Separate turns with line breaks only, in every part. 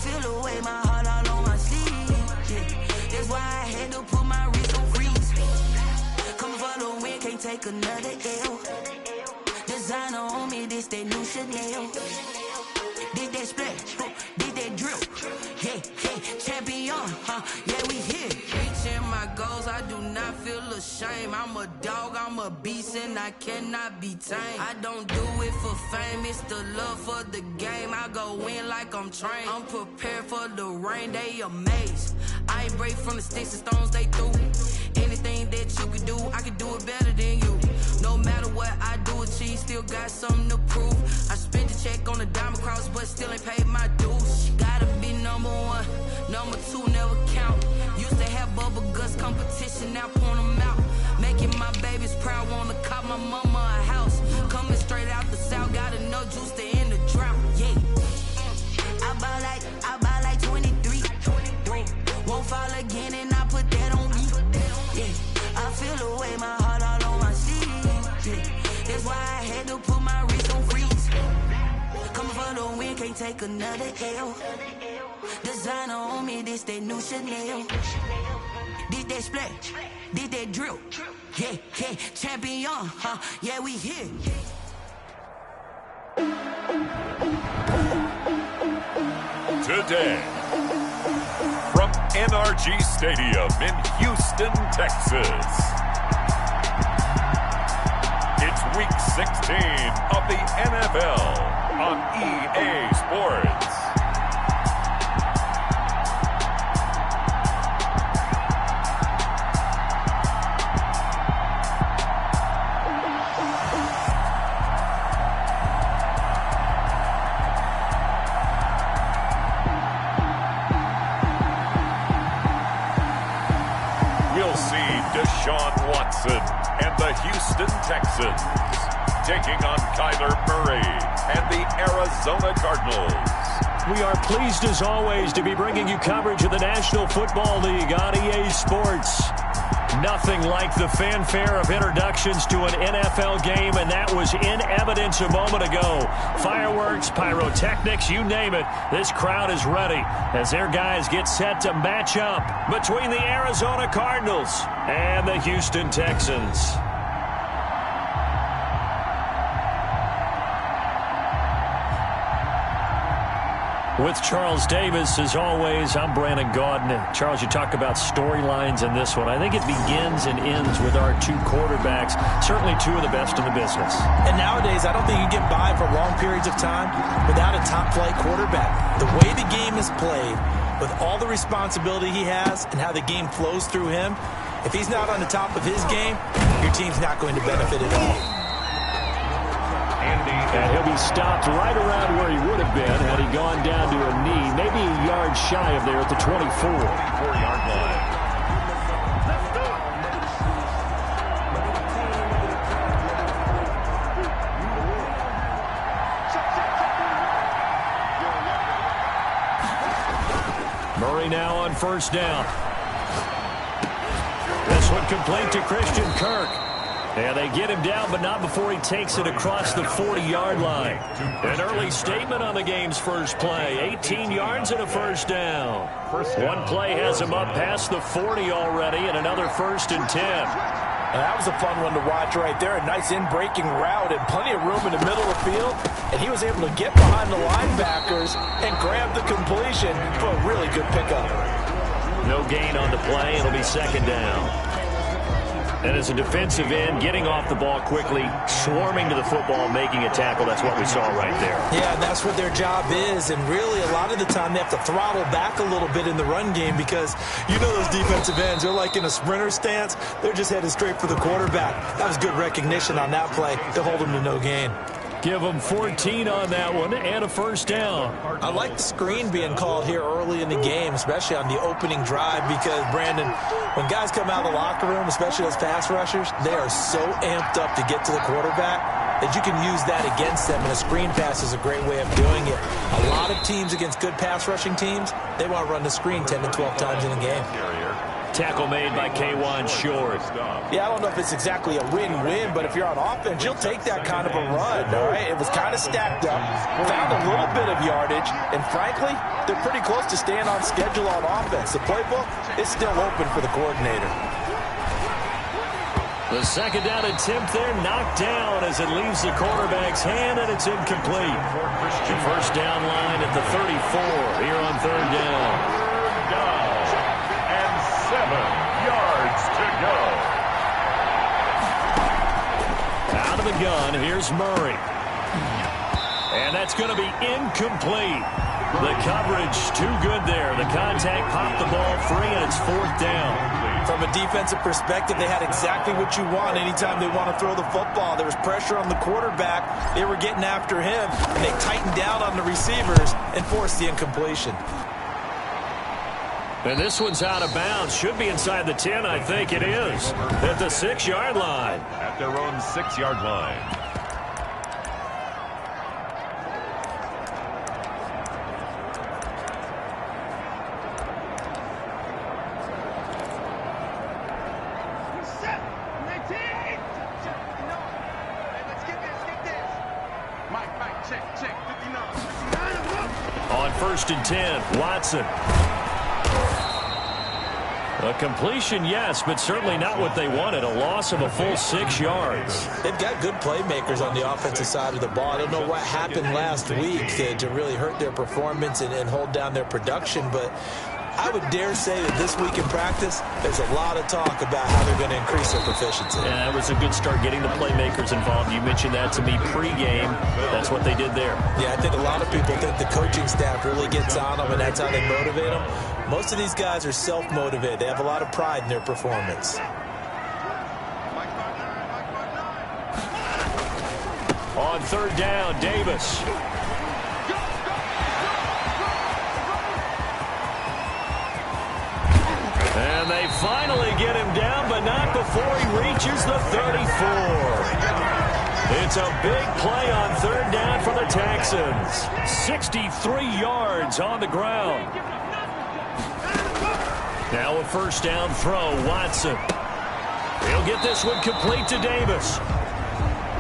feel the way, my heart all on my sleeve. Yeah. That's why I had to put my wrist on freeze. Coming for the win, can't take another L. Designer on me, this that new Chanel. Did that splash, did that drip. Yeah, yeah, champion, yeah, we here. Reaching my goals, I do not feel ashamed. I'm a dog, I'm a beast, and I cannot be tamed. I don't do it for fame, it's the love for the game. I go in like I'm trained. I'm prepared for the rain, they amazed. I ain't break from the sticks and stones they threw. Anything that you can do, I can do it better than you. No matter what I do, achieve, still got something to prove. I spent the check on the diamond cross, but still ain't paid my dues. Gotta be number one, number two never count. Used to have bubble guts competition, now point them out. Making my babies proud, wanna cop my mama a house. Coming straight out the south, got enough juice to end the drought. Yeah, I buy like 23. Won't fall again, and I put that on me. Yeah, I feel the way, my heart all on my sleeve. Yeah, that's why I had to put my wrist on freeze. Coming for the win, can't take another L. Designer on me, this that new Chanel. Did that splash, did that drip. Yeah, yeah, champion, yeah, we here.
Today, from NRG Stadium in Houston, Texas, it's Week 16 of the NFL on EA Sports. Deshaun Watson and the Houston Texans taking on Kyler Murray and the Arizona Cardinals.
We are pleased as always to be bringing you coverage of the National Football League on EA Sports. Nothing like the fanfare of introductions to an NFL game, and that was in evidence a moment ago. Fireworks, pyrotechnics, you name it. This crowd is ready as their guys get set to match up between the Arizona Cardinals and the Houston Texans. With Charles Davis, as always, I'm Brandon Gaudin. Charles, you talk about storylines in this one. I think it begins and ends with our two quarterbacks, certainly two of the best in the business.
And nowadays, I don't think you get by for long periods of time without a top-flight quarterback. The way the game is played, with all the responsibility he has and how the game flows through him, if he's not on the top of his game, your team's not going to benefit at all.
And he'll be stopped right around where he would have been had he gone down to a knee, maybe a yard shy of there at the 24-yard line. Murray now on first down. This one complete to Christian Kirk. And they get him down, but not before he takes it across the 40-yard line. An early statement on the game's first play. 18 yards and a first down. One play has him up past the 40 already, and another 1st and 10.
And that was a fun one to watch right there. A nice in-breaking route and plenty of room in the middle of the field. And he was able to get behind the linebackers and grab the completion for a really good pickup.
No gain on the play. It'll be second down. And as a defensive end, getting off the ball quickly, swarming to the football, making a tackle, that's what we saw right there.
Yeah, and that's what their job is. And really, a lot of the time, they have to throttle back a little bit in the run game because you know those defensive ends, they're like in a sprinter stance. They're just headed straight for the quarterback. That was good recognition on that play to hold them to no gain.
Give them 14 on that one and a first down.
I like the screen being called here early in the game, especially on the opening drive, because, Brandon, when guys come out of the locker room, especially those pass rushers, they are so amped up to get to the quarterback that you can use that against them, and a screen pass is a great way of doing it. A lot of teams against good pass rushing teams, they want to run the screen 10 to 12 times in a game.
Tackle made by K1 Short.
Yeah, I don't know if it's exactly a win-win, but if you're on offense, you'll take that kind of a run, all right? It was kind of stacked up, found a little bit of yardage, and frankly, they're pretty close to staying on schedule on offense. The playbook is still open for the coordinator.
The second down attempt there knocked down as it leaves the quarterback's hand, and it's incomplete. The first down line at the 34 here on third down.
Third down and 7 yards to go.
Out of the gun, here's Murray. And that's going to be incomplete. The coverage too good there. The contact popped the ball free, and it's fourth down.
From a defensive perspective, they had exactly what you want anytime they want to throw the football. There was pressure on the quarterback. They were getting after him, and they tightened down on the receivers and forced the incompletion.
And this one's out of bounds. Should be inside the 10, I think it is. At the 6-yard line.
At their own 6-yard line.
On 1st and 10, Watson. A completion, yes, but certainly not what they wanted. A loss of a full 6 yards.
They've got good playmakers on the offensive side of the ball. I don't know what happened last week to really hurt their performance and hold down their production, but I would dare say that this week in practice, there's a lot of talk about how they're going to increase their proficiency.
Yeah, that was a good start getting the playmakers involved. You mentioned that to me pregame. That's what they did there.
Yeah, I think a lot of people think the coaching staff really gets on them, and that's how they motivate them. Most of these guys are self-motivated. They have a lot of pride in their performance.
On third down, Davis. And they finally get him down, but not before he reaches the 34. It's a big play on third down for the Texans. 63 yards on the ground. Now a first down throw, Watson. He'll get this one complete to Davis.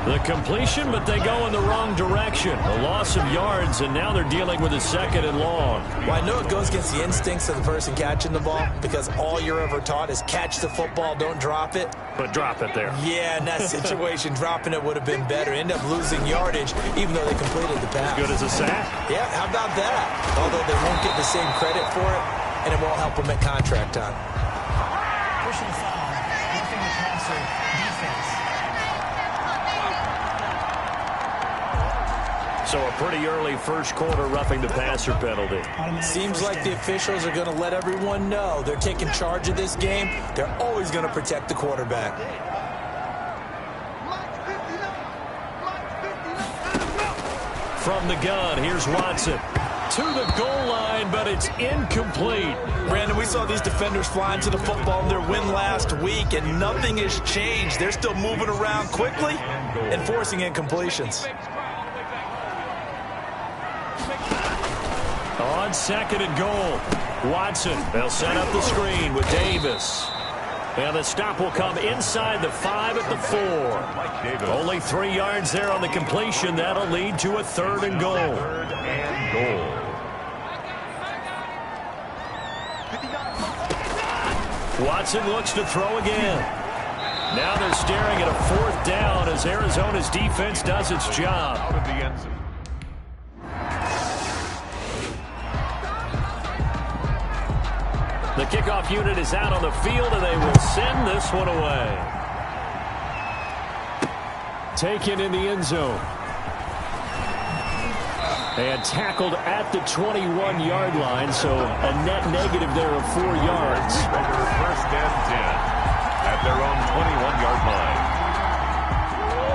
The completion, but they go in the wrong direction. A loss of yards, and now they're dealing with a 2nd and long.
Well, I know it goes against the instincts of the person catching the ball because all you're ever taught is catch the football, don't drop it.
But drop it there.
Yeah, in that situation, dropping it would have been better. End up losing yardage, even though they completed the pass.
Good as a sack?
Yeah, how about that? Although they won't get the same credit for it, and it won't help them at contract time.
Personal foul, roughing the passer, defense.
So a pretty early first quarter roughing the passer penalty.
Seems like the officials are going to let everyone know they're taking charge of this game. They're always going to protect the quarterback.
From the gun, here's Watson. To the goal line, but it's incomplete.
Brandon, we saw these defenders flying to the football in their win last week, and nothing has changed. They're still moving around quickly and forcing incompletions.
On 2nd and goal, Watson. They'll set up the screen with Davis. And the stop will come inside the 5 at the 4. Only 3 yards there on the completion. That'll lead to a 3rd and goal.
3rd and goal.
Watson looks to throw again. Now they're staring at a 4th down as Arizona's defense does its job.
Out of the end zone.
The kickoff unit is out on the field, and they will send this one away. Taken in the end zone. And tackled at the 21-yard line, so a net negative there of 4 yards.
First and 10 at their own 21-yard line.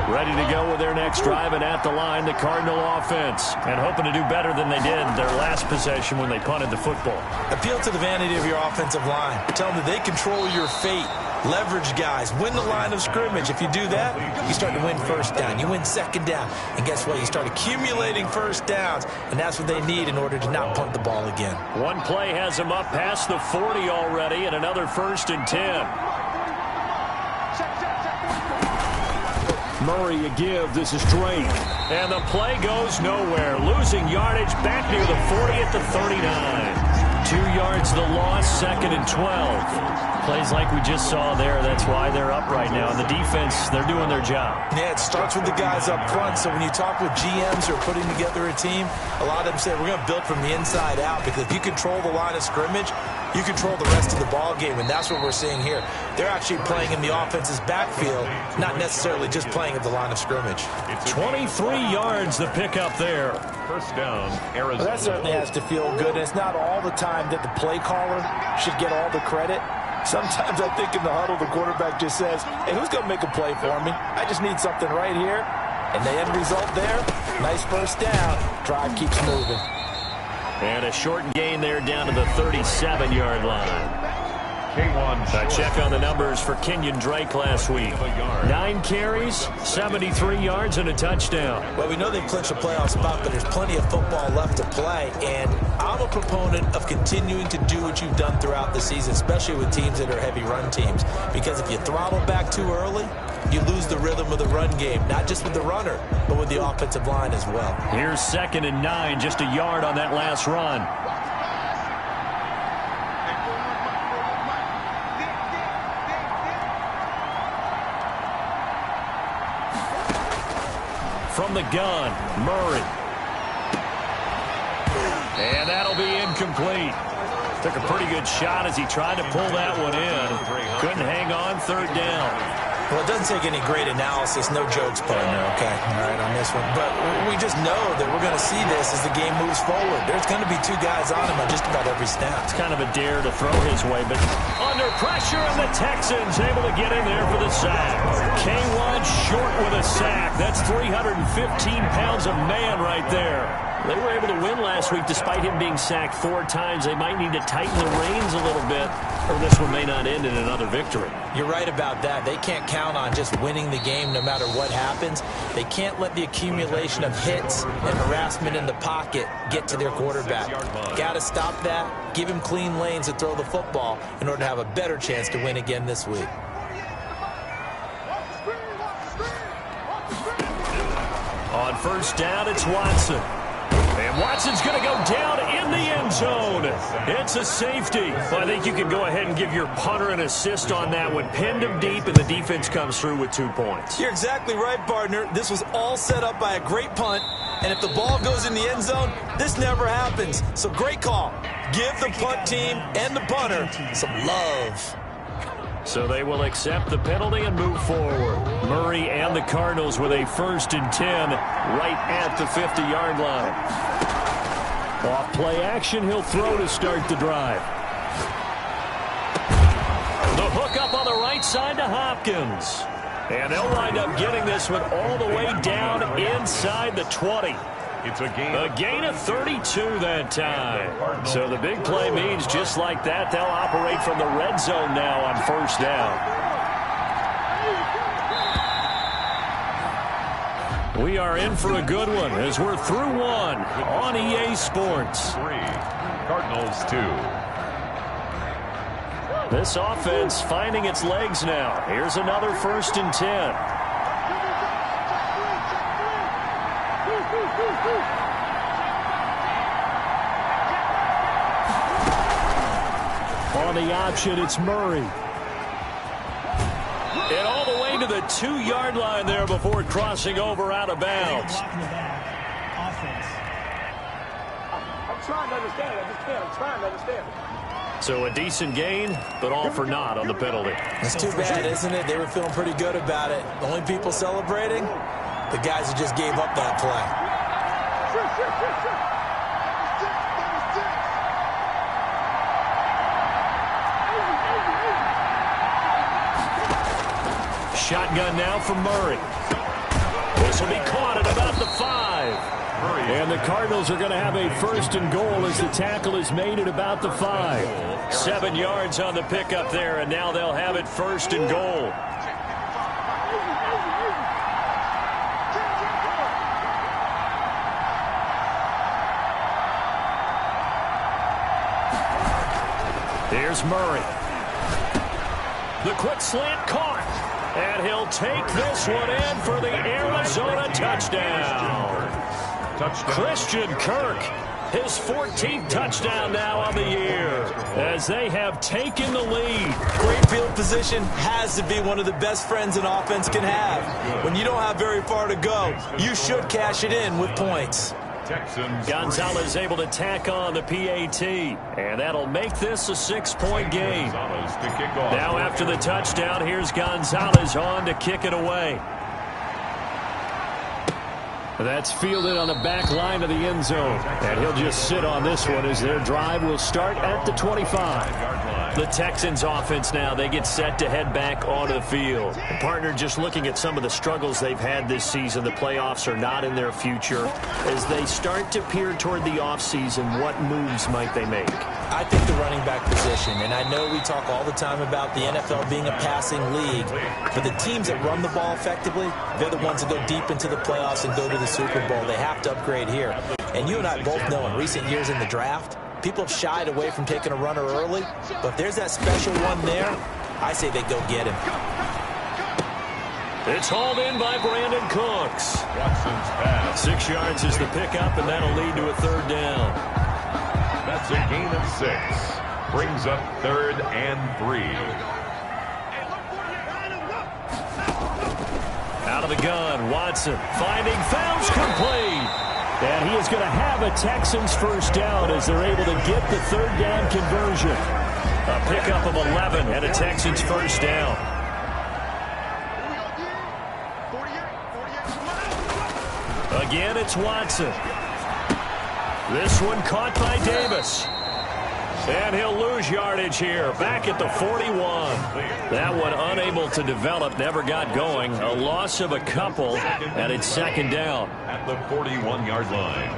Ready to go with their next drive, and at the line, the Cardinal offense. And hoping to do better than they did their last possession when they punted the football.
Appeal to the vanity of your offensive line. Tell them that they control your fate. leverage guys, win the line of scrimmage. If you do that, you start to win first down. You win second down. And guess what? You start accumulating first downs, and that's what they need in order to not punt the ball again.
One play has them up past the 40 already, and another 1st and 10. Murray a give. This is Drake. And the play goes nowhere. Losing yardage back near the 40 at the 39. 2 yards the loss, 2nd and 12. Plays like we just saw there. That's why they're up right now. And the defense, they're doing their job.
Yeah, it starts with the guys up front. So when you talk with GMs who are putting together a team, a lot of them say we're going to build from the inside out, because if you control the line of scrimmage, you control the rest of the ball game, and that's what we're seeing here. They're actually playing in the offense's backfield, not necessarily just playing at the line of scrimmage.
23 yards the pickup there.
First down, Arizona.
Well, that certainly has to feel good. And it's not all the time that the play caller should get all the credit. Sometimes I think in the huddle, the quarterback just says, hey, who's going to make a play for me? I just need something right here. And the end result there, nice first down. Drive keeps moving.
And a short gain there down to the 37-yard line. A check on the numbers for Kenyon Drake last week. 9 carries, 73 yards, and a touchdown.
Well, we know they've clinched a playoff spot, but there's plenty of football left to play. And I'm a proponent of continuing to do what you've done throughout the season, especially with teams that are heavy run teams. Because if you throttle back too early, you lose the rhythm of the run game, not just with the runner, but with the offensive line as well.
Here's 2nd and 9, just a yard on that last run. From the gun, Murray. And that'll be incomplete. Took a pretty good shot as he tried to pull that one in. Couldn't hang on, 3rd down.
Well, it doesn't take any great analysis. No jokes, partner, okay? All right, on this one. But we just know that we're going to see this as the game moves forward. There's going to be 2 guys on him on just about every snap.
It's kind of a dare to throw his way, but under pressure, and the Texans able to get in there for the sack. K1 short with a sack. That's 315 pounds of man right there. They were able to win last week despite him being sacked 4 times. They might need to tighten the reins a little bit, or this one may not end in another victory.
You're right about that. They can't count on just winning the game no matter what happens. They can't let the accumulation of hits and harassment in the pocket get to their quarterback. Got to stop that, give him clean lanes to throw the football in order to have a better chance to win again this week.
On 1st down, it's Watson. And Watson's going to go down in the end zone. It's a safety. Well, I think you can go ahead and give your punter an assist on that one. Pinned him deep, and the defense comes through with 2 points.
You're exactly right, partner. This was all set up by a great punt. And if the ball goes in the end zone, this never happens. So great call. Give the punt team and the punter some love.
So they will accept the penalty and move forward. Murray and the Cardinals with a 1st and 10 right at the 50-yard line. Off play action, he'll throw to start the drive. The hook up on the right side to Hopkins. And they'll wind up getting this one all the way down inside the 20.
It's a
gain of 32 that time. So the big play means just like that, they'll operate from the red zone now on 1st down. We are in for a good one as we're through 1 on EA Sports.
3, Cardinals 2.
This offense finding its legs now. Here's another 1st and 10. On the option, it's Murray. And all the way to the 2-yard line there before crossing over out of bounds.
I'm trying to understand. I just can't. I'm trying to understand.
So a decent gain, but all for naught on the penalty.
It's too bad, isn't it? They were feeling pretty good about it. The only people celebrating, the guys who just gave up that play.
Shotgun now for Murray. This will be caught at about the 5. And the Cardinals are going to have a first and goal as the tackle is made at about the 5. 7 yards on the pickup there, and now they'll have it first and goal. Here's Murray. The quick slant caught. And he'll take this one in for the Arizona touchdown. Christian Kirk, his 14th touchdown now on the year, as they have taken the lead.
Great field position has to be one of the best friends an offense can have. When you don't have very far to go, you should cash it in with points.
Gonzalez able to tack on the PAT, and that'll make this a 6-point game. Now after the touchdown, here's Gonzalez on to kick it away. That's fielded on the back line of the end zone, and he'll just sit on this one as their drive will start at the 25. The Texans offense now, they get set to head back onto the field. And partner, just looking at some of the struggles they've had this season, the playoffs are not in their future. As they start to peer toward the offseason, what moves might they make?
I think the running back position, and I know we talk all the time about the NFL being a passing league, but the teams that run the ball effectively, they're the ones that go deep into the playoffs and go to the Super Bowl. They have to upgrade here. And you and I both know in recent years in the draft, people have shied away from taking a runner early, but if there's that special one there, I say they go get him.
It's hauled in by Brandon Cooks. 6 yards is the pickup, and that'll lead to a third down.
That's a gain of 6. Brings up 3rd and 3.
Out of the gun, Watson finding Fouts complete. And he is going to have a Texans first down as they're able to get the third down conversion. A pickup of 11 and a Texans first down. Again, it's Watson. This one caught by Davis. And he'll lose yardage here, back at the 41. That one unable to develop, never got going. A loss of a couple, and it's second down.
At the 41-yard line.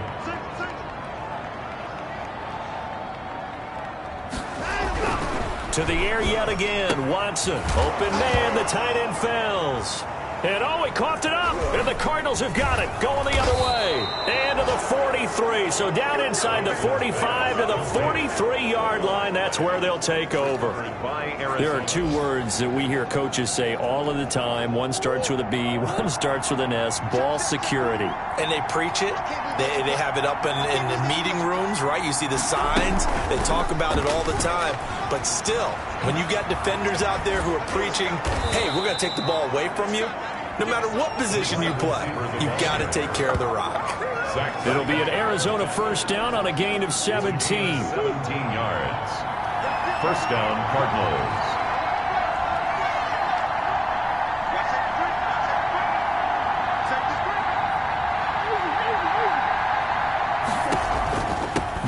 To the air yet again, Watson. Open man, the tight end falls. And oh, he coughed it up, and the Cardinals have got it, going the other way. And to the 43, so down inside the 45 to the 43-yard line, that's where they'll take over. There are 2 words that we hear coaches say all of the time. One starts with a B, one starts with an S, ball security.
And they preach it. They have it up in the meeting rooms, right? You see the signs. They talk about it all the time. But still, when you got defenders out there who are preaching, hey, we're going to take the ball away from you, no matter what position you play, you've got to take care of the rock.
It'll be an Arizona first down on a gain of 17.
17 yards. First down, Cardinals.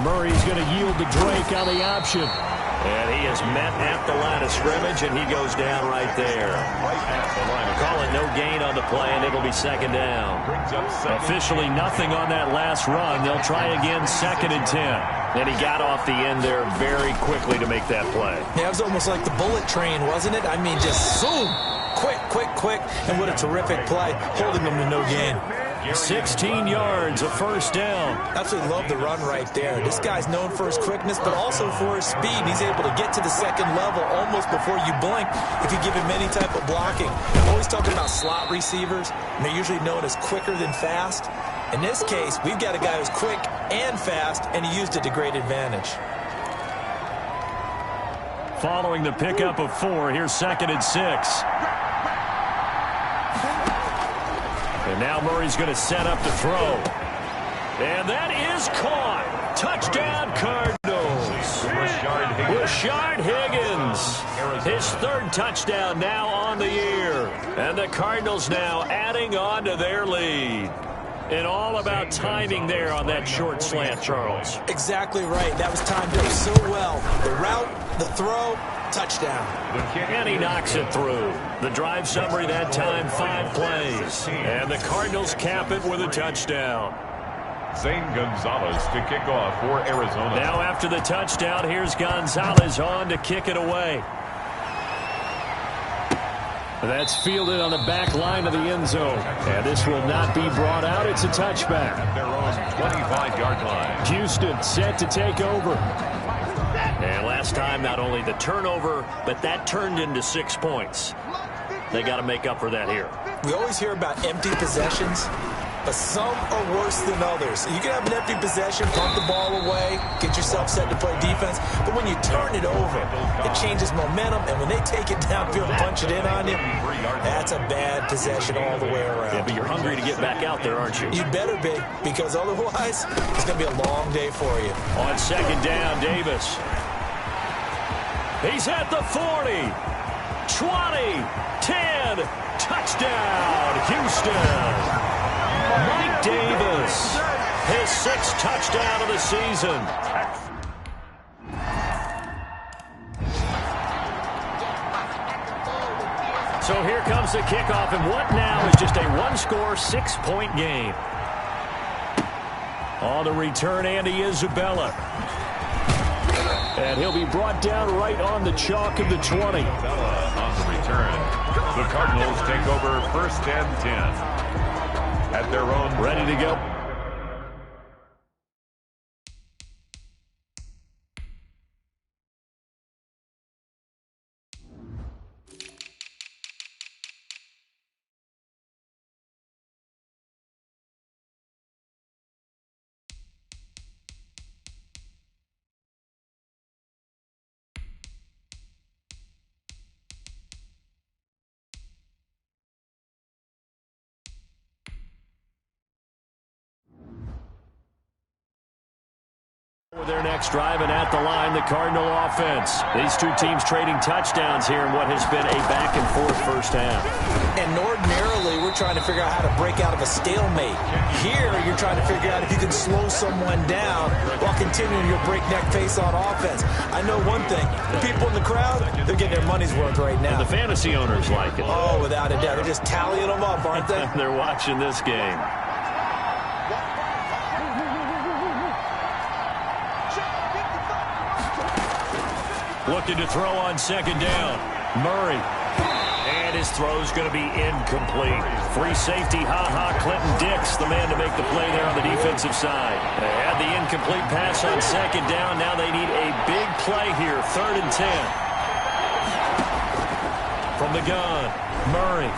Murray's going to yield to Drake on the option. And he is met at the line of scrimmage, and he goes down right there. Call it no gain on the play, and it'll be second down. Officially nothing on that last run. They'll try again, 2nd and 10. And he got off the end there very quickly to make that play.
Yeah, it was almost like the bullet train, wasn't it? I mean, just zoom. Quick, quick, quick. And what a terrific play, holding them to no gain.
16 yards, a first down.
Absolutely love the run right there. This guy's known for his quickness, but also for his speed. He's able to get to the second level almost before you blink if you give him any type of blocking. I'm always talking about slot receivers, and they're usually known as quicker than fast. In this case, we've got a guy who's quick and fast, and he used it to great advantage.
Following the pickup of 4, here's 2nd and 6. And now Murray's going to set up to throw. And that is caught. Touchdown, Cardinals. Rashard Higgins. His 3rd touchdown now on the year. And the Cardinals now adding on to their lead. And all about timing there on that short slant, Charles.
Exactly right. That was timed up so well. The route, the throw, touchdown.
And he knocks it through. The drive summary that time, 5 plays. And the Cardinals cap it with a touchdown.
Zane Gonzalez to kick off for Arizona.
Now after the touchdown, here's Gonzalez on to kick it away. That's fielded on the back line of the end zone. And this will not be brought out. It's a touchback.
At their own 25-yard line.
Houston set to take over. And last time, not only the turnover, but that turned into 6 points. They got to make up for that here.
We always hear about empty possessions, but some are worse than others. You can have an empty possession, punt the ball away, get yourself set to play defense, but when you turn it over, it changes momentum, and when they take it downfield and punch it in on you, that's a bad possession all the way around.
Yeah, but you're hungry to get back out there, aren't you?
You better be, because otherwise, it's going to be a long day for you.
On second down, Davis. He's at the 40, 20, 10, touchdown, Houston. Mike Davis, his 6th touchdown of the season. So here comes the kickoff, and what now is just a one-score, 6-point game. On the return, Andy Isabella. And he'll be brought down right on the chalk of the 20.
On the return, the Cardinals take over 1st and 10. At their own.
Ready to go. Their next drive, and at the line, the Cardinal offense. These two teams trading touchdowns here in what has been a back-and-forth first half.
And ordinarily, we're trying to figure out how to break out of a stalemate. Here, you're trying to figure out if you can slow someone down while continuing your breakneck pace on offense. I know one thing. The people in the crowd, they're getting their money's worth right now.
And the fantasy owners like it.
Oh, without a doubt. They're just tallying them up, aren't they?
They're watching this game. Looking to throw on second down. Murray. And his throw's going to be incomplete. Free safety, Clinton Dix, the man to make the play there on the defensive side. They had the incomplete pass on second down. Now they need a big play here, 3rd and 10. From the gun, Murray.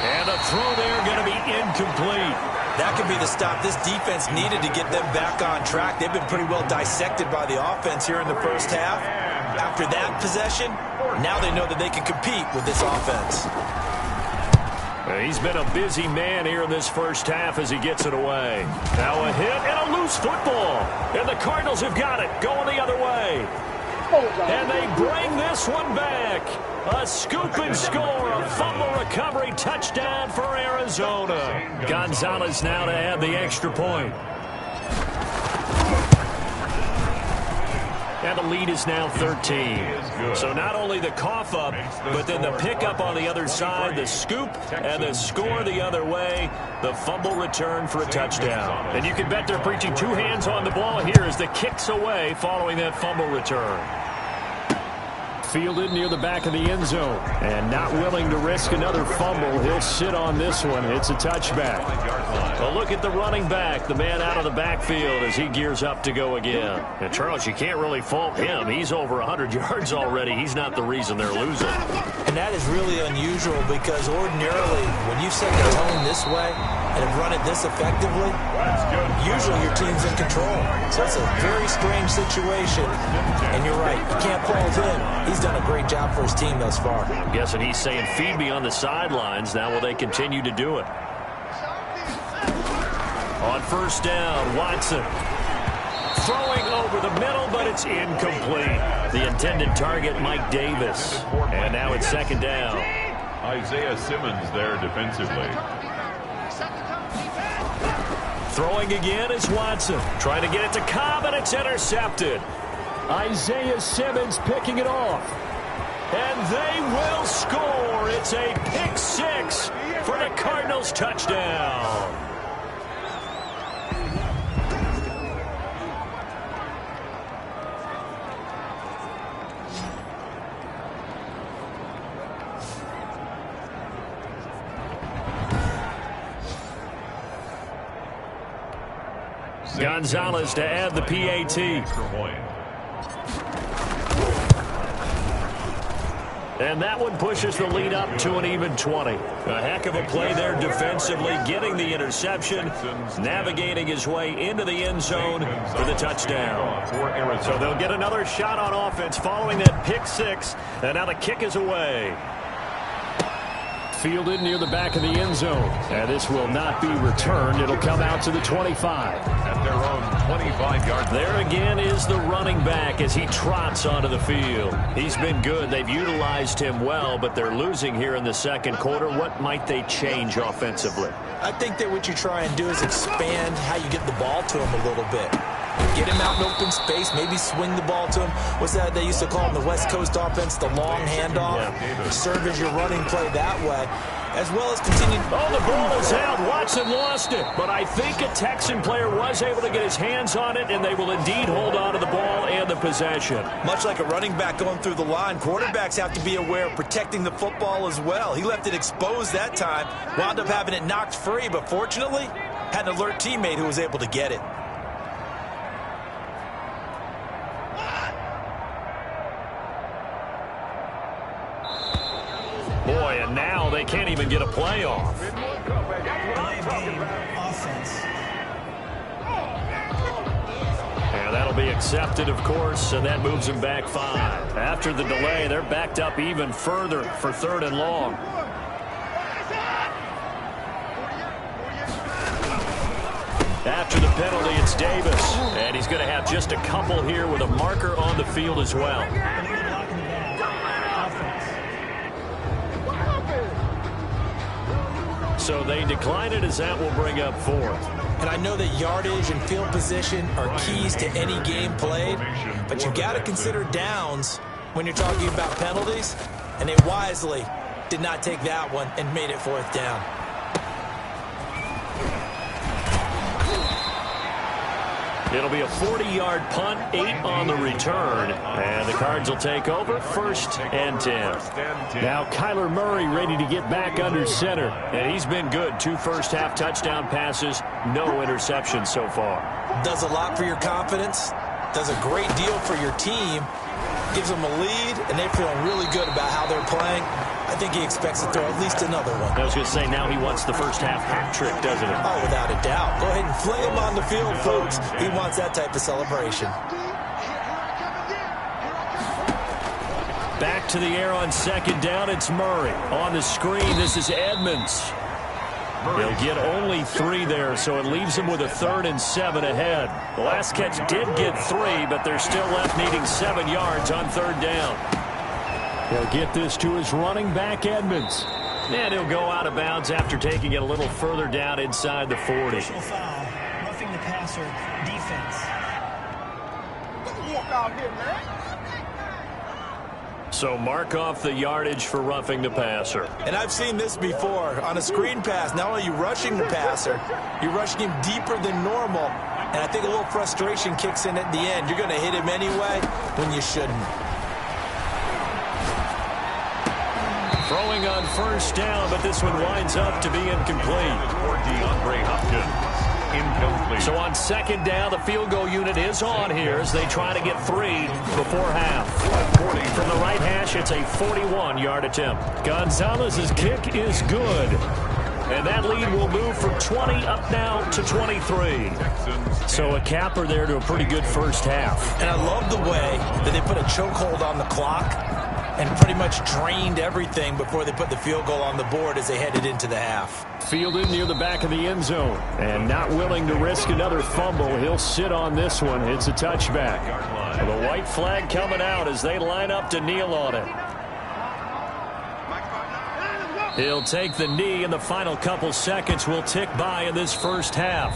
And a throw there going to be incomplete.
That could be the stop this defense needed to get them back on track. They've been pretty well dissected by the offense here in the first half. After that possession, now they know that they can compete with this offense.
He's been a busy man here in this first half as he gets it away. Now a hit and a loose football. And the Cardinals have got it, going the other way. And they bring this one back. A scoop and score, a fumble recovery touchdown for Arizona. Gonzalez now to add the extra point. And the lead is now 13. So not only the cough up, but then the pickup on the other side, the scoop, and the score the other way, the fumble return for a touchdown. And you can bet they're preaching 2 hands on the ball here as the kicks away following that fumble return. Fielded near the back of the end zone. And not willing to risk another fumble. He'll sit on this one. It's a touchback. Well, look at the running back, the man out of the backfield as he gears up to go again. And, Charles, you can't really fault him. He's over 100 yards already. He's not the reason they're losing.
And that is really unusual because ordinarily when you set the tone this way and have run it this effectively, usually your team's in control. So it's a very strange situation. And you're right, you can't fault him. He's done a great job for his team thus far.
I'm guessing he's saying, feed me on the sidelines. Now will they continue to do it? On first down, Watson. Throwing over the middle, but it's incomplete. The intended target, Mike Davis. And now it's second down.
Isaiah Simmons there defensively.
Throwing again is Watson. Trying to get it to Cobb, and it's intercepted. Isaiah Simmons picking it off. And they will score. It's a pick 6 for the Cardinals touchdown. Gonzalez to add the PAT. And that one pushes the lead up to an even 20. A heck of a play there defensively, getting the interception, navigating his way into the end zone for the touchdown. So they'll get another shot on offense following that pick six, and now the kick is away. Fielded near the back of the end zone. And this will not be returned. It'll come out to the 25.
At their own 25-yard.
There again is the running back as he trots onto the field. He's been good. They've utilized him well, but they're losing here in the second quarter. What might they change offensively?
I think that what you try and do is expand how you get the ball to him a little bit. Get him out in open space, maybe swing the ball to him. What's that they used to call in the West Coast offense, the long handoff? Yeah. Serve as your running play that way, as well as continue.
Oh, the ball is out. Watson lost it. But I think a Texan player was able to get his hands on it, and they will indeed hold on to the ball and the possession.
Much like a running back going through the line, quarterbacks have to be aware of protecting the football as well. He left it exposed that time, wound up having it knocked free, but fortunately, had an alert teammate who was able to get it.
Boy, and now they can't even get a play off. And that'll be accepted, of course, and that moves them back 5. After the delay, they're backed up even further for 3rd and long. After the penalty, it's Davis. And he's going to have just a couple here with a marker on the field as well. So they decline it as that will bring up 4th.
And I know that yardage and field position are keys to any game played, but you've got to consider downs when you're talking about penalties, and they wisely did not take that one and made it 4th down.
It'll be a 40-yard punt, 8 on the return. And the Cards will take over 1st and 10. Now Kyler Murray ready to get back under center. And he's been good. 2 first-half touchdown passes, no interceptions so far.
Does a lot for your confidence. Does a great deal for your team. Gives them a lead, and they're feeling really good about how they're playing. I think he expects to throw at least another one.
I was going to say, now he wants the first-half hat trick, doesn't he?
Oh, without a doubt. Go ahead and fling him on the field, folks. He wants that type of celebration.
Back to the air on 2nd down. It's Murray. On the screen, this is Edmonds. He'll get only 3 there, so it leaves him with a 3rd and 7 ahead. The last catch did get 3, but they're still left needing 7 yards on 3rd down. He'll get this to his running back, Edmonds. And he'll go out of bounds after taking it a little further down inside the 40.
Foul, roughing the passer, defense.
Walk out here, man.
So mark off the yardage for roughing the passer.
And I've seen this before. On a screen pass, not only are you rushing the passer, you're rushing him deeper than normal. And I think a little frustration kicks in at the end. You're going to hit him anyway when you shouldn't.
Throwing on 1st down, but this one winds up to be incomplete.
For DeAndre Hopkins. Incomplete.
So on 2nd down, the field goal unit is on here as they try to get 3 before half. From the right hash, it's a 41-yard attempt. Gonzalez's kick is good. And that lead will move from 20 up now to 23. So a capper there to a pretty good first half.
And I love the way that they put a chokehold on the clock and pretty much drained everything before they put the field goal on the board as they headed into the half.
Fielded near the back of the end zone. And not willing to risk another fumble. He'll sit on this one. It's a touchback. The white flag coming out as they line up to kneel on it. He'll take the knee, and the final couple seconds will tick by in this first half.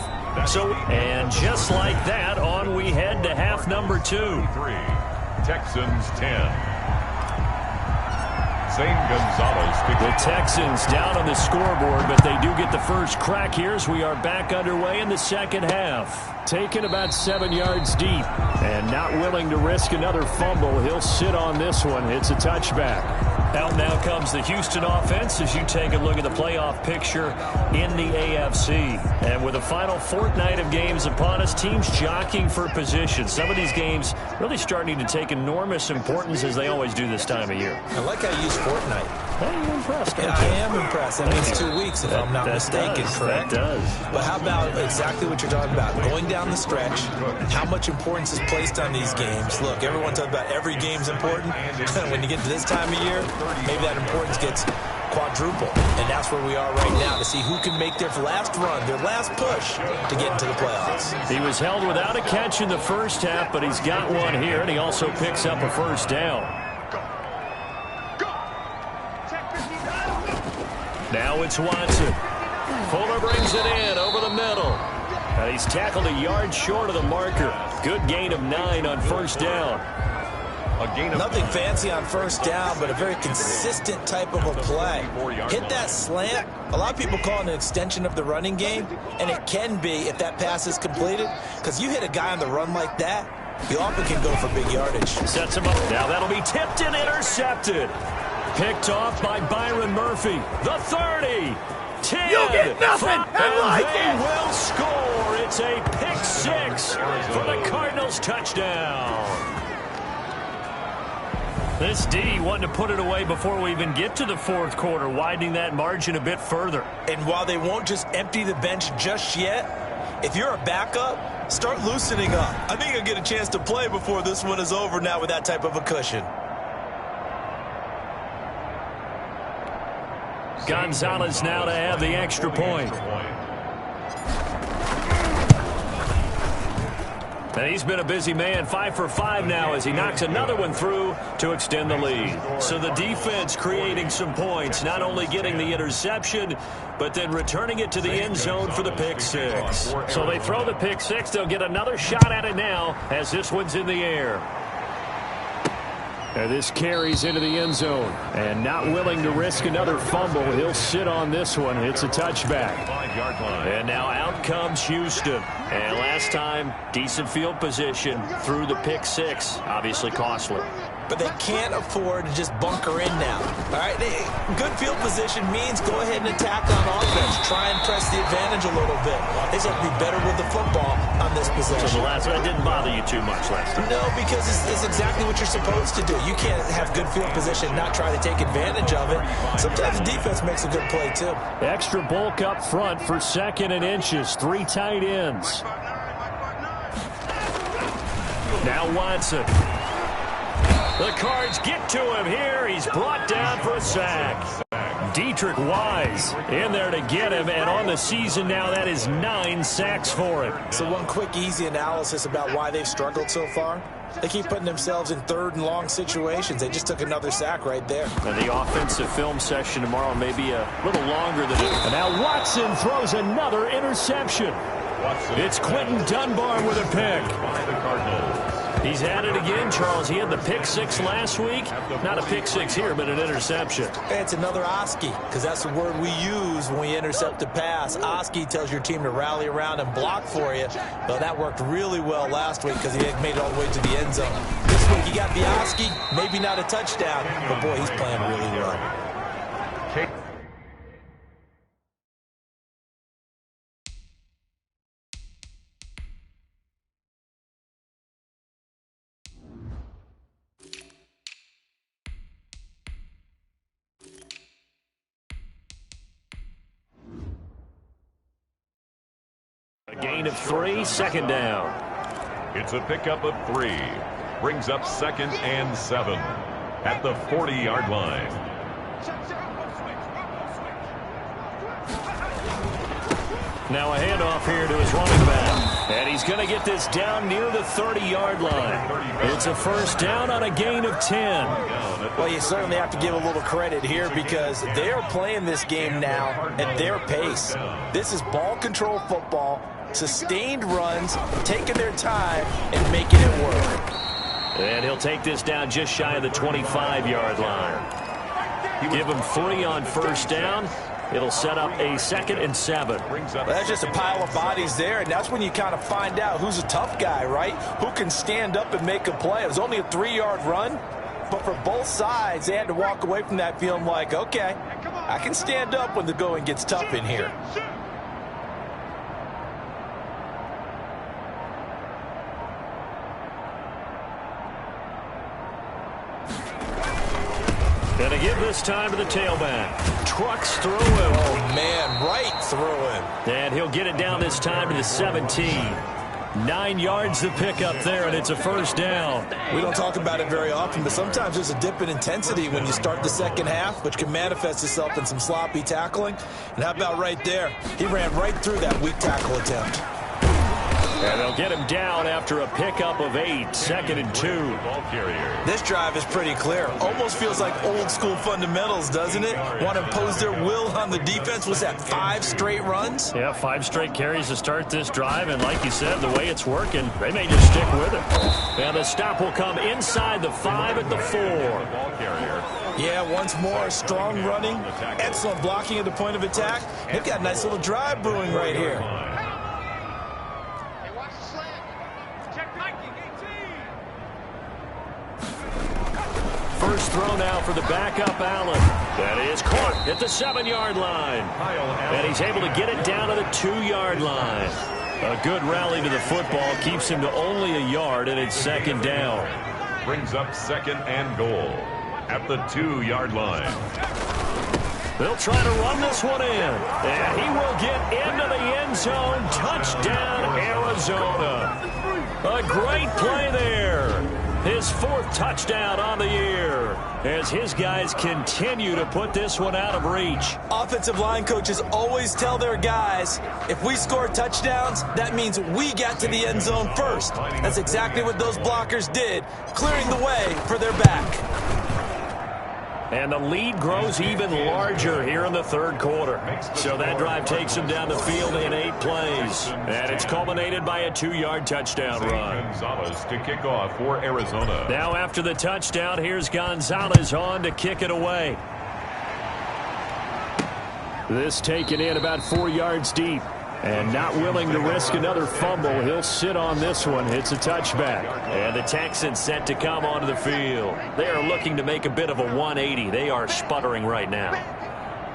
And just like that, on we head to half number 2.
Texans 10. The
Texans down on the scoreboard, but they do get the first crack here as we are back underway in the second half. Taken about 7 yards deep and not willing to risk another fumble. He'll sit on this one. It's a touchback. Out now comes the Houston offense as you take a look at the playoff picture in the AFC. And with the final fortnight of games upon us, teams jockeying for position. Some of these games really starting to take enormous importance as they always do this time of year.
I like how you use fortnight.
Well, you're impressed, aren't you?
I am impressed. That means 2 weeks, if I'm not mistaken, correct?
That does.
But how about exactly what you're talking about? Going down the stretch, how much importance is placed on these games. Look, everyone talks about every game's important. When you get to this time of year, maybe that importance gets quadruple. And that's where we are right now, to see who can make their last run, their last push to get into the playoffs.
He was held without a catch in the first half, but he's got one here, and he also picks up a first down. Now it's Watson. Fuller brings it in over the middle. And he's tackled a yard short of the marker. Good gain of 9 on first down.
Nothing fancy on first down, but a very consistent type of a play. Hit that slant. A lot of people call it an extension of the running game, and it can be if that pass is completed, because you hit a guy on the run like that, you often can go for big yardage.
Sets him up. Now that'll be tipped and intercepted. Picked off by Byron Murphy. The 30. 10.
You get nothing.
And they will score. It's a pick 6 for the Cardinals touchdown. This D wanted to put it away before we even get to the fourth quarter, widening that margin a bit further.
And while they won't just empty the bench just yet, if you're a backup, start loosening up. I think you'll get a chance to play before this one is over now with that type of a cushion.
Gonzalez now to have the extra point. And he's been a busy man, 5 for 5 now as he knocks another one through to extend the lead. So the defense creating some points, not only getting the interception, but then returning it to the end zone for the pick 6. So they throw the pick 6. They'll get another shot at it now as this one's in the air. And this carries into the end zone. And not willing to risk another fumble, he'll sit on this one. It's a touchback. And now out comes Houston. And last time, decent field position through the pick 6. Obviously costly.
But they can't afford to just bunker in now. All right, good field position means go ahead and attack on offense. Try and press the advantage a little bit. They just have to be better with the football on this possession.
So the last one didn't bother you too much last time.
No, because it's exactly what you're supposed to do. You can't have good field position and not try to take advantage of it. Sometimes the defense makes a good play, too.
Extra bulk up front for 2nd and inches. 3 tight ends. Now Watson. The Cards get to him here. He's brought down for a sack. Dietrich Wise in there to get him, and on the season now, that is 9 sacks for him.
So one quick, easy analysis about why they've struggled so far. They keep putting themselves in 3rd and long situations. They just took another sack right there.
And the offensive film session tomorrow may be a little longer than it. And now Watson throws another interception. It's Quentin Dunbar with a pick. He's had it again, Charles. He had the pick 6 last week. Not a pick 6 here, but an interception.
It's another Oski, because that's the word we use when we intercept a pass. Oski tells your team to rally around and block for you. Well, that worked really well last week because he had made it all the way to the end zone. This week he got the Oski, maybe not a touchdown, but boy, he's playing really well.
A gain of 3, 2nd down.
It's a pickup of 3. Brings up 2nd and 7 at the 40-yard line.
Now a handoff here to his running back. And he's going to get this down near the 30-yard line. It's a first down on a gain of 10.
Well, you certainly have to give a little credit here because they're playing this game now at their pace. This is ball control football, sustained runs, taking their time and making it work.
And he'll take this down just shy of the 25-yard line. Give him 3 on first down. It'll set up a 2nd and 7.
Well, that's just a pile of bodies there, and that's when you kind of find out who's a tough guy, right? Who can stand up and make a play. It was only a 3-yard run, But for both sides, they had to walk away from that feeling like, okay, I can stand up when the going gets tough in here.
Gonna give this time to the tailback. Trucks through him.
Oh, man, right through him.
And he'll get it down this time to the 17. 9 yards to pick up there, and it's a first down.
We don't talk about it very often, but sometimes there's a dip in intensity when you start the second half, which can manifest itself in some sloppy tackling. And how about right there? He ran right through that weak tackle attempt.
And they'll get him down after a pickup of 8, 2nd and 2.
This drive is pretty clear. Almost feels like old school fundamentals, doesn't it? Want to impose their will on the defense. Was that 5 straight runs?
Yeah, 5 straight carries to start this drive. And like you said, the way it's working, they may just stick with it. And the stop will come inside the 5 at the 4.
Yeah, once more, strong running, excellent blocking at the point of attack. They've got a nice little drive brewing right here.
First throw now for the backup Allen. That is caught at the 7-yard line. And he's able to get it down to the 2-yard line. A good rally to the football keeps him to only a yard, and it's 2nd down.
Brings up 2nd and goal at the 2-yard line.
They'll try to run this one in. And he will get into the end zone. Touchdown, Arizona. A great play there. His 4th touchdown on the year as his guys continue to put this one out of reach.
Offensive line coaches always tell their guys, if we score touchdowns, that means we got to the end zone first. That's exactly what those blockers did, clearing the way for their back.
And the lead grows even larger here in the 3rd quarter. So that drive takes him down the field in 8 plays. And it's culminated by a 2-yard touchdown run.
Gonzalez to kick off for Arizona.
Now after the touchdown, here's Gonzalez on to kick it away. This taken in about 4 yards deep. And not willing to risk another fumble, he'll sit on this one. It's a touchback. And the Texans set to come onto the field. They are looking to make a bit of a 180. They are sputtering right now.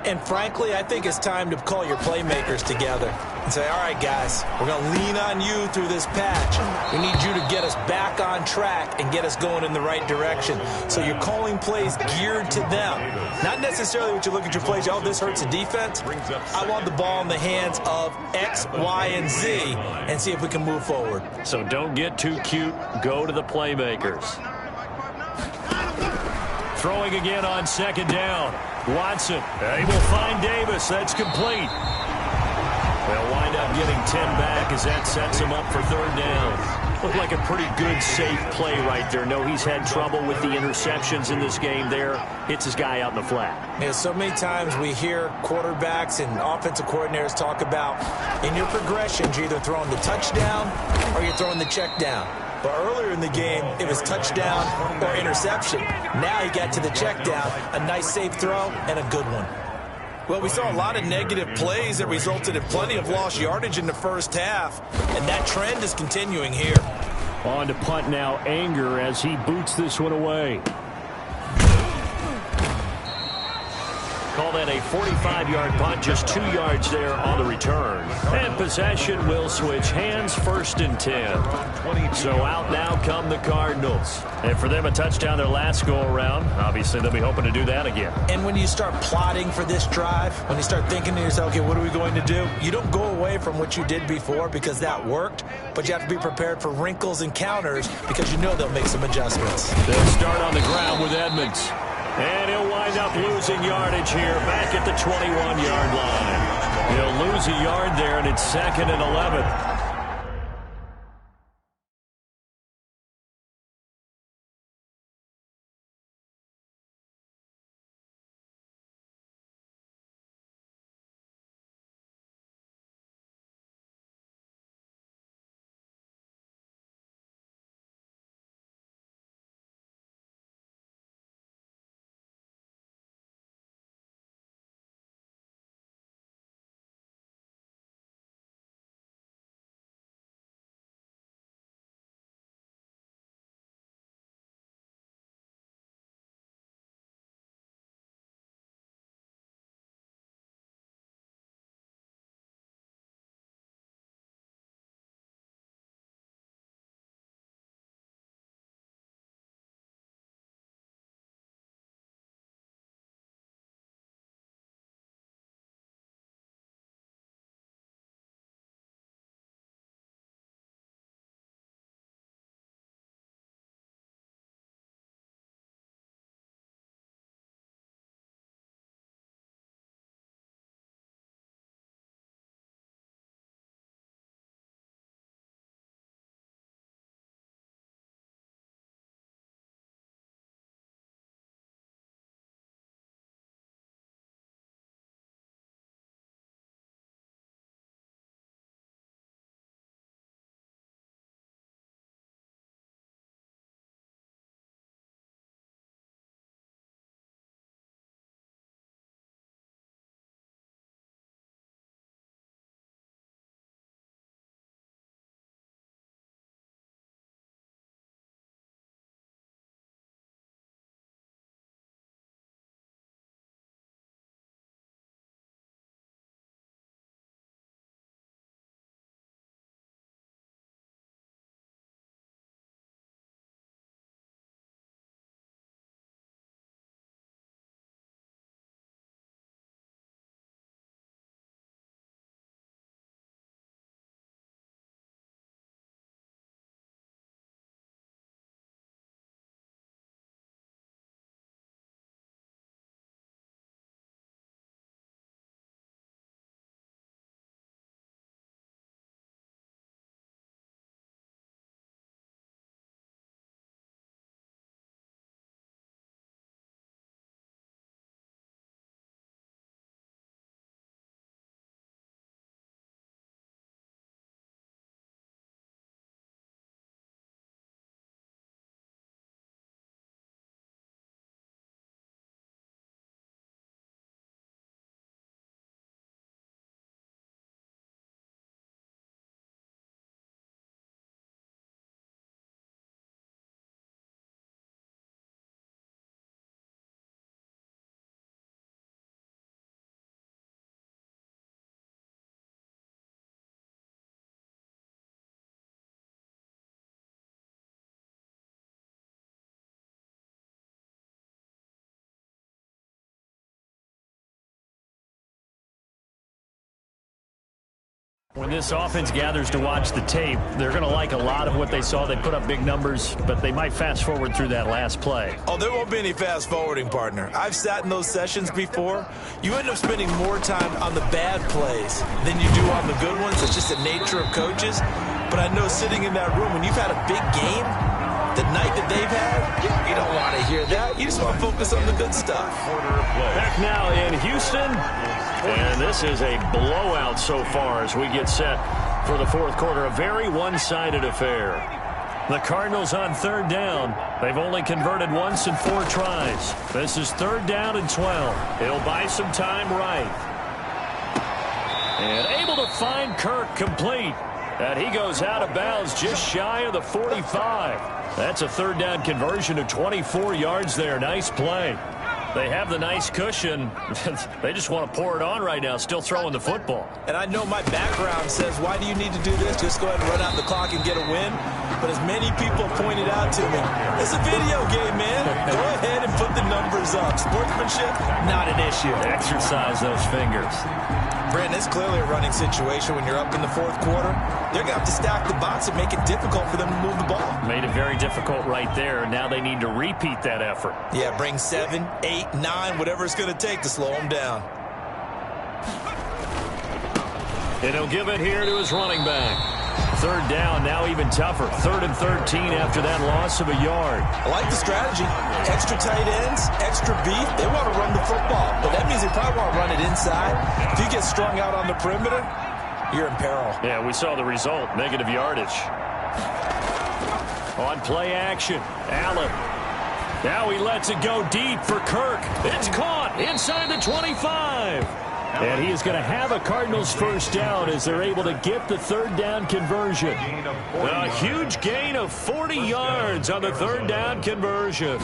And frankly, I think it's time to call your playmakers together and say, all right, guys, we're going to lean on you through this patch. We need you to get us back on track and get us going in the right direction. So you're calling plays geared to them. Not necessarily what you look at your plays, oh, this hurts the defense. I want the ball in the hands of X, Y, and Z and see if we can move forward.
So don't get too cute. Go to the playmakers. Throwing again on 2nd down. Watson, he will find Davis. That's complete. They'll wind up getting 10 back as that sets him up for 3rd down. Looked like a pretty good, safe play right there. No, he's had trouble with the interceptions in this game there. Hits his guy out in the flat.
Yeah, so many times we hear quarterbacks and offensive coordinators talk about in your progressions, you're either throwing the touchdown or you're throwing the check down. But earlier in the game, it was touchdown or interception. Now he got to the check down, a nice safe throw, and a good one. Well, we saw a lot of negative plays that resulted in plenty of lost yardage in the first half, and that trend is continuing here.
On to punt now, Anger as he boots this one away. Call that a 45-yard punt, just 2 yards there on the return. And possession will switch hands, 1st and 10. So out now come the Cardinals. And for them, a touchdown their last go-around. Obviously, they'll be hoping to do that again.
And when you start plotting for this drive, when you start thinking to yourself, okay, what are we going to do? You don't go away from what you did before because that worked, but you have to be prepared for wrinkles and counters because you know they'll make some adjustments.
They'll start on the ground with Edmonds. And he'll wind up losing yardage here back at the 21-yard line. He'll lose a yard there, and it's 2nd and 11. When this offense gathers to watch the tape, they're going to like a lot of what they saw. They put up big numbers, but they might fast forward through that last play.
Oh, there won't be any fast forwarding, partner. I've sat in those sessions before. You end up spending more time on the bad plays than you do on the good ones. It's just the nature of coaches. But I know sitting in that room, when you've had a big game, the night that they've had, you don't want to hear that. You just want to focus on the good stuff.
Back now in Houston. And this is a blowout so far as we get set for the fourth quarter. A very one-sided affair. The Cardinals on third down. They've only converted once in 4 tries. This is third down and 12. He'll buy some time right. And able to find Kirk complete. And he goes out of bounds just shy of the 45. That's a third down conversion of 24 yards there. Nice play. They have the nice cushion. They just want to pour it on right now, still throwing the football.
And I know my background says, why do you need to do this? Just go ahead and run out the clock and get a win. But as many people pointed out to me, it's a video game, man. Go ahead and put the numbers up. Sportsmanship, not an issue.
Exercise those fingers.
Brandon, it's clearly a running situation when you're up in the fourth quarter. They're going to have to stack the box and make it difficult for them to move the ball.
Made it very difficult right there. Now they need to repeat that effort.
Yeah, bring 7, 8, 9, whatever it's going to take to slow them down.
And he'll give it here to his running back. Third down, now even tougher. 3rd and 13 after that loss of a yard.
I like the strategy. Extra tight ends, extra beef. They want to run the football, but that means they probably want to run it inside. If you get strung out on the perimeter, you're in peril.
Yeah, we saw the result. Negative yardage. On play action, Allen. Now he lets it go deep for Kirk. It's caught inside the 25. And he is going to have a Cardinals first down as they're able to get the third down conversion. A huge gain of 40 yards on the third down conversion.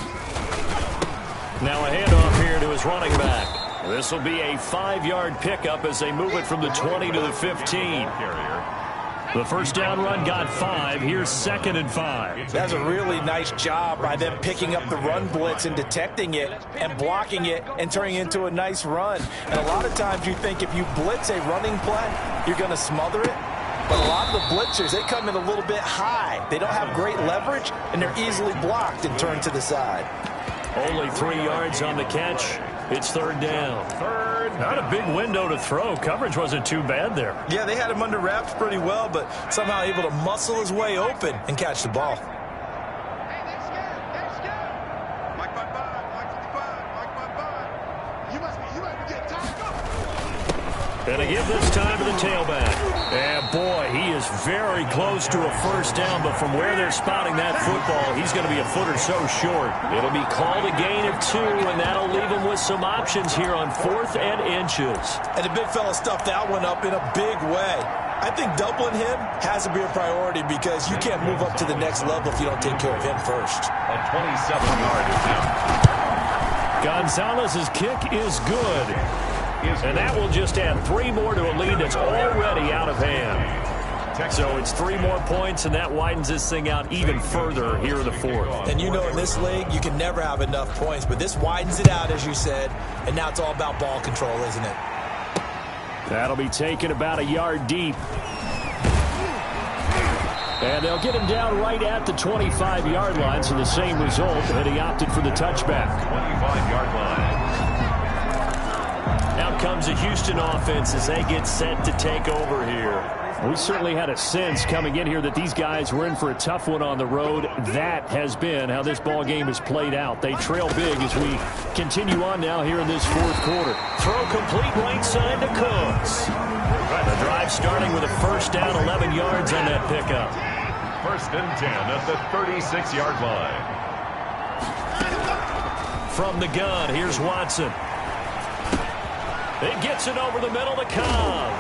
Now a handoff here to his running back. This will be a 5-yard pickup as they move it from the 20 to the 15. The first down run got 5. Here's 2nd and 5.
That's a really nice job by them picking up the run blitz and detecting it and blocking it and turning it into a nice run. And a lot of times you think if you blitz a running play, you're going to smother it. But a lot of the blitzers, they come in a little bit high. They don't have great leverage, and they're easily blocked and turned to the side.
Only 3 yards on the catch. It's third down. Not a big window to throw. Coverage wasn't too bad there.
Yeah, they had him under wraps pretty well, but somehow able to muscle his way open and catch the ball.
And to give this time to the tailback. And boy, he is very close to a first down, but from where they're spotting that football, he's going to be a foot or so short. It'll be called a gain of 2, and that'll leave him with some options here on 4th and inches.
And the big fella stuffed that one up in a big way. I think doubling him has to be a priority because you can't move up to the next level if you don't take care of him first.
A 27-yard attempt.
Gonzalez's kick is good. And that will just add 3 more to a lead that's already out of hand. So it's 3 more points, and that widens this thing out even further here in the 4th.
And you know in this league, you can never have enough points, but this widens it out, as you said, and now it's all about ball control, isn't it?
That'll be taken about a yard deep. And they'll get him down right at the 25-yard line, so the same result, and he opted for the touchback.
25-yard line.
Out comes the Houston offense as they get set to take over here. We certainly had a sense coming in here that these guys were in for a tough one on the road. That has been how this ball game has played out. They trail big as we continue on now here in this 4th quarter. Throw complete right side to Cooks. The drive starting with a first down, 11 yards on that pickup.
1st and 10 at the 36-yard line.
From the gun, here's Watson. It gets it over the middle to Cobb.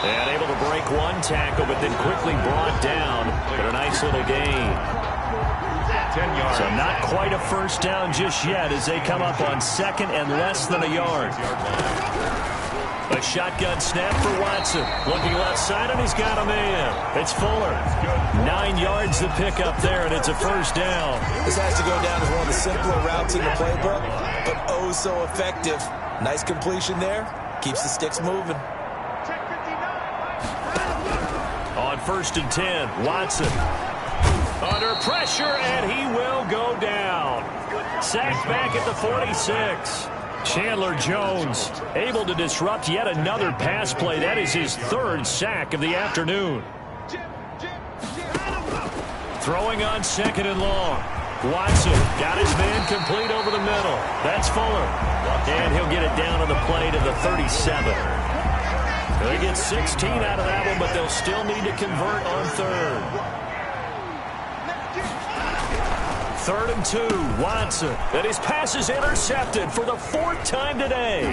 And able to break 1 tackle, but then quickly brought down. But a nice little gain.
10 yards.
So not quite a first down just yet as they come up on 2nd and less than a yard. A shotgun snap for Watson. Looking left side, and he's got a man. It's Fuller. 9 yards to pick up there, and it's a first down.
This has to go down as one of the simpler routes in the playbook, but oh so effective. Nice completion there. Keeps the sticks moving.
1st and 10. Watson under pressure, and he will go down. Sacked back at the 46. Chandler Jones able to disrupt yet another pass play. That is his 3rd sack of the afternoon. Throwing on 2nd and long. Watson got his man complete over the middle. That's Fuller. And he'll get it down on the play to the 37. They get 16 out of that one, but they'll still need to convert on 3rd. 3rd and 2, Watson. And his pass is intercepted for the 4th time today.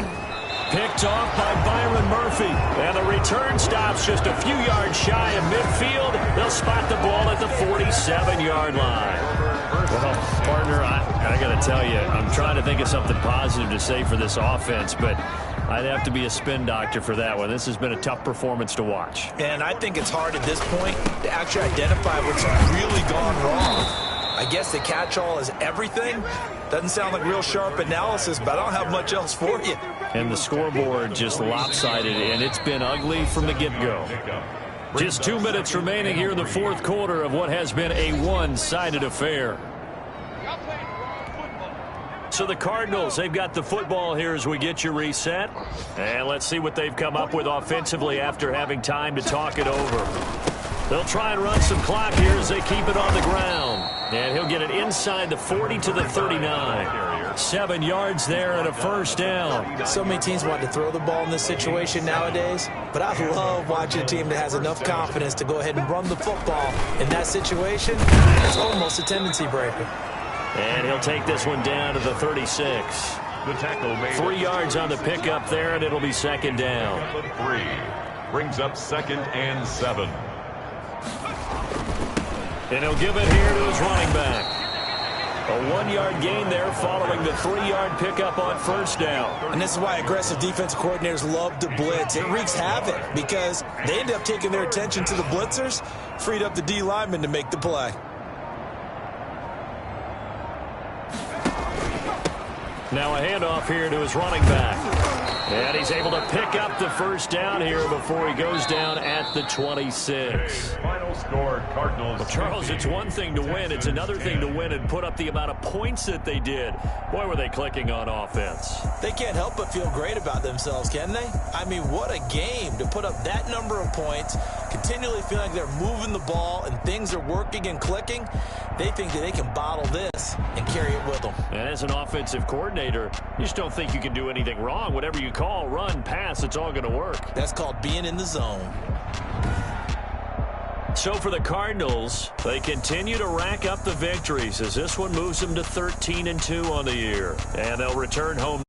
Picked off by Byron Murphy. And the return stops just a few yards shy of midfield. They'll spot the ball at the 47-yard line. Well, partner, I got to tell you, I'm trying to think of something positive to say for this offense, but I'd have to be a spin doctor for that one. This has been a tough performance to watch.
And I think it's hard at this point to actually identify what's really gone wrong. I guess the catch-all is everything. Doesn't sound like real sharp analysis, but I don't have much else for you.
And the scoreboard just lopsided, and it's been ugly from the get-go. Just 2 minutes remaining here in the 4th quarter of what has been a one-sided affair. So the Cardinals, they've got the football here as we get you reset. And let's see what they've come up with offensively after having time to talk it over. They'll try and run some clock here as they keep it on the ground. And he'll get it inside the 40 to the 39. 7 yards there and a 1st down.
So many teams want to throw the ball in this situation nowadays, but I love watching a team that has enough confidence to go ahead and run the football. In that situation, it's almost a tendency breaker.
And he'll take this one down to the 36.
The tackle made
3 yards on the pickup there, and it'll be 2nd down.
3 brings up 2nd and 7.
And he'll give it here to his running back. A 1-yard gain there following the 3-yard pickup on 1st down.
And this is why aggressive defensive coordinators love to blitz. It wreaks havoc because they end up taking their attention to the blitzers, freed up the D lineman to make the play.
Now a handoff here to his running back. And he's able to pick up the 1st down here before he goes down at the 26.
Final score, Cardinals.
Well, Charles, it's one thing to win. It's another thing to win and put up the amount of points that they did. Boy, were they clicking on offense.
They can't help but feel great about themselves, can they? I mean, what a game to put up that number of points, continually feeling like they're moving the ball and things are working and clicking. They think that they can bottle this and carry it with them.
And as an offensive coordinator, you just don't think you can do anything wrong. Whatever you call, run, pass, it's all going to work.
That's called being in the zone.
So for the Cardinals, they continue to rack up the victories as this one moves them to 13-2 on the year. And they'll return home